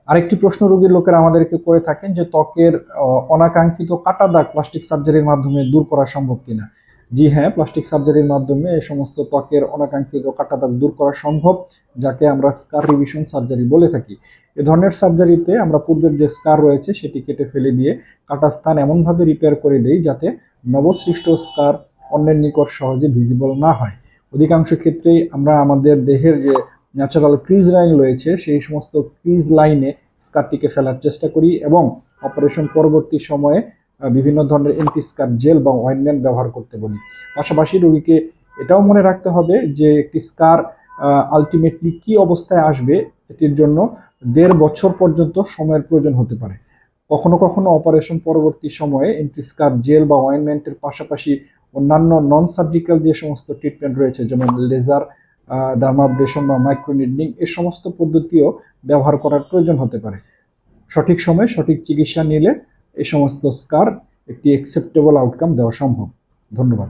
আরেকটি প্রশ্ন রোগীর লোকেরা আমাদেরকে করে থাকেন যে ত্বকের অনাকাঙ্ক্ষিত কাটা দাগ প্লাস্টিক সার্জারির মাধ্যমে দূর করা সম্ভব কিনা। জি হ্যাঁ, প্লাস্টিক সার্জারির মাধ্যমে এই সমস্ত ত্বকের অনাকাঙ্ক্ষিত কাটা দাগ দূর করা সম্ভব, যাকে আমরা স্কার রিভিশন সার্জারি বলে থাকি। এ ধরনের সার্জারিতে আমরা পূর্বের যে স্কার রয়েছে সেটি কেটে ফেলে দিয়ে কাটা স্থান এমনভাবে রিপেয়ার করে দেই যাতে নবসৃষ্ট স্কার অন্যের নিকট সহজে ভিজিবল না হয়। অধিকাংশ ক্ষেত্রেই আমরা আমাদের দেহের যে ন্যাচারাল ক্রিজ লাইন রয়েছে সেই সমস্ত ক্রিজ লাইনে স্কারটিকে ফেলার চেষ্টা করি এবং অপারেশন পরবর্তী সময়ে বিভিন্ন ধরনের অ্যান্টি স্কার জেল বা অয়েন্টমেন্ট ব্যবহার করতে বলি। পাশাপাশি রোগীকে এটাও মনে রাখতে হবে যে একটি স্কার আলটিমেটলি কি অবস্থায় আসবে এটির জন্য 1.5 বছর পর্যন্ত সময়ের প্রয়োজন হতে পারে। কখনো কখনো অপারেশন পরবর্তী সময়ে অ্যান্টি স্কার জেল বা অয়েন্টমেন্টের পাশাপাশি অন্যান্য নন সার্জিক্যাল যে সমস্ত ট্রিটমেন্ট রয়েছে যেমন লেজার, ডার্মাব্রেশন বা মাইক্রোনিডলিং এই সমস্ত পদ্ধতিও ব্যবহার করার প্রয়োজন হতে পারে। সঠিক সময়ে সঠিক চিকিৎসা নিলে এই সমস্ত স্কার একটি অ্যাকসেপ্টেবল আউটকাম দেওয়া সম্ভব। ধন্যবাদ।